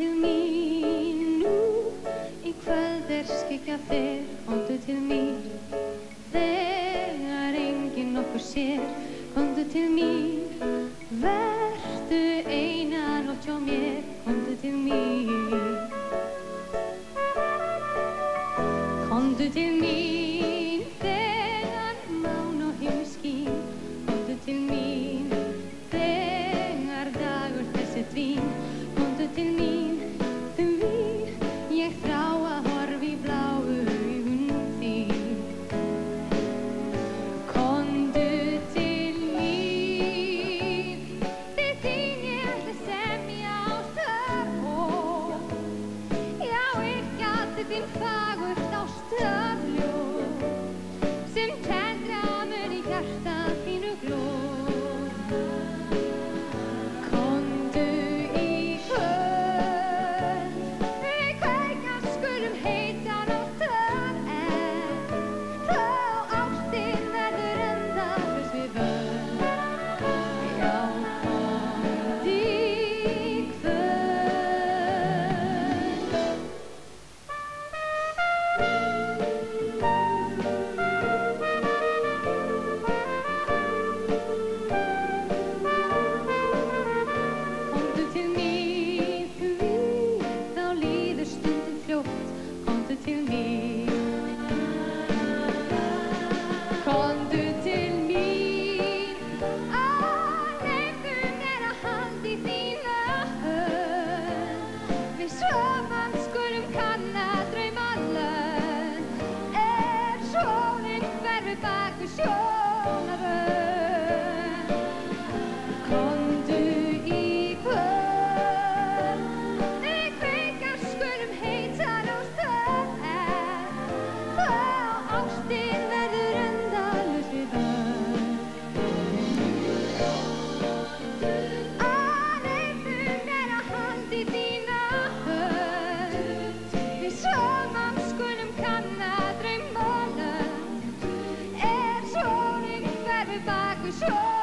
til mín nú, í kvöld skikja þér, komdu til mín. Þegar enginn okkur sér, komdu til mín. Vertu eina nótt hjá mér, komdu til mín. Komdu til mín, þegar mán og himinn skín. Komdu til mín, þegar dagur þessi dvín. Komdu til mín, því ég þrá að horfa í bláu augun þín. Komdu til mín, til þín ég ætla að semja á störf. Já, yrkja til þín fagurt ástarljóð, sem tendra mun í hjarta þínu glóð. Komdu í kvöld, við kveikja skulum heitan ástar þó ástin verður endalaus við völd. Já, komdu í kvöld. Komdu til mín, því þá líður stundin fljótt. Komdu til mín. Komdu til mín, leyfðu mér að halda í þína hönd. Við saman skulum kanna draumalönd, sólin hverfur bak við sjónarrönd. Komdu í kvöld, við kveikja skulum heitan ástar þó ástin verður endalaus við völd. Leyfðu mér að halda í þína hönd. Við saman skulum kanna draumalönd, sólin hverfur bak við sjónarrönd.